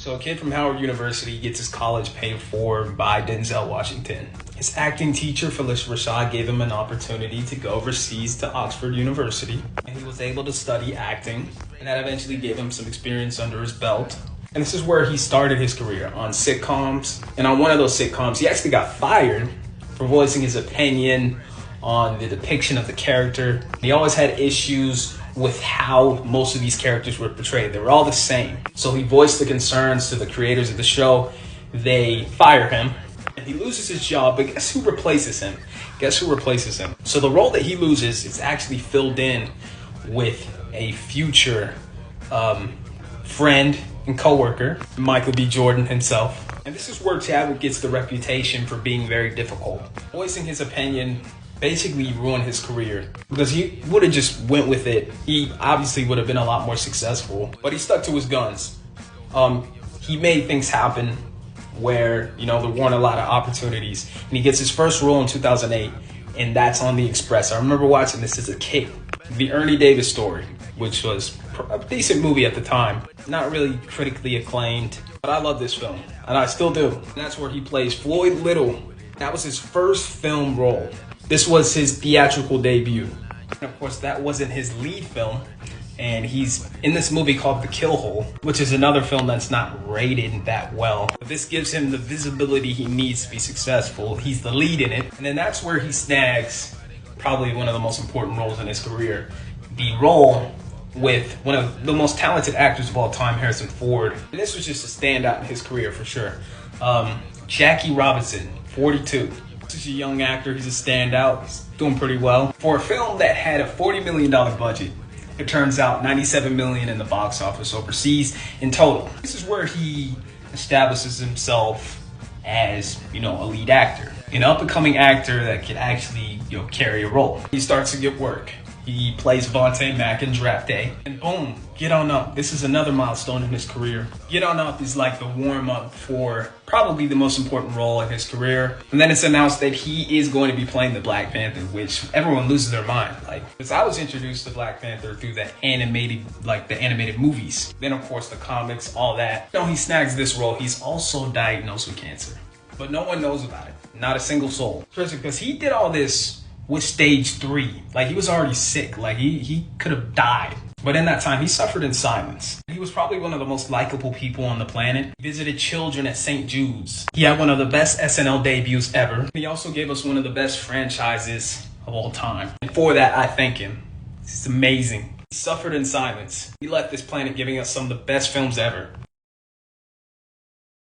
So a kid from Howard University gets his college paid for by Denzel Washington. His acting teacher, Felicia Rashad, gave him an opportunity to go overseas to Oxford University, and he was able to study acting, and that eventually gave him some experience under his belt. And this is where he started his career, on sitcoms. And on one of those sitcoms, he actually got fired for voicing his opinion on the depiction of the character. He always had issues with how most of these characters were portrayed. They were all the same. So he voiced the concerns to the creators of the show. They fire him, and he loses his job, but guess who replaces him? So the role that he loses is actually filled in with a future friend and co-worker, Michael B. Jordan himself. And this is where Chadwick gets the reputation for being very difficult. Voicing his opinion basically ruined his career, because he would have just went with it. He obviously would have been a lot more successful, but he stuck to his guns. He made things happen where, there weren't a lot of opportunities. And he gets his first role in 2008, and that's on The Express. I remember watching this as a kid. The Ernie Davis Story, which was a decent movie at the time. Not really critically acclaimed, but I love this film, and I still do. And that's where he plays Floyd Little. That was his first film role. This was his theatrical debut. And of course, that wasn't his lead film. And he's in this movie called The Kill Hole, which is another film that's not rated that well. But this gives him the visibility he needs to be successful. He's the lead in it. And then that's where he snags probably one of the most important roles in his career. The role with one of the most talented actors of all time, Harrison Ford. And this was just a standout in his career for sure. Jackie Robinson, 42. He's a young actor. He's a standout. He's doing pretty well. For a film that had a $40 million budget, it turns out $97 million in the box office overseas in total. This is where he establishes himself as, a lead actor. An up-and-coming actor that can actually, carry a role. He starts to get work. He plays Vontae Mack in Draft Day. And boom, Get On Up. This is another milestone in his career. Get On Up is like the warm-up for probably the most important role in his career. And then it's announced that he is going to be playing the Black Panther, which everyone loses their mind. Because I was introduced to Black Panther through the animated movies. Then of course the comics, all that. He snags this role. He's also diagnosed with cancer, but no one knows about it. Not a single soul. Especially because he did all this with stage 3. He was already sick. He could have died. But in that time, he suffered in silence. He was probably one of the most likable people on the planet. He visited children at St. Jude's. He had one of the best SNL debuts ever. He also gave us one of the best franchises of all time. And for that, I thank him. It's amazing. He suffered in silence. He left this planet giving us some of the best films ever.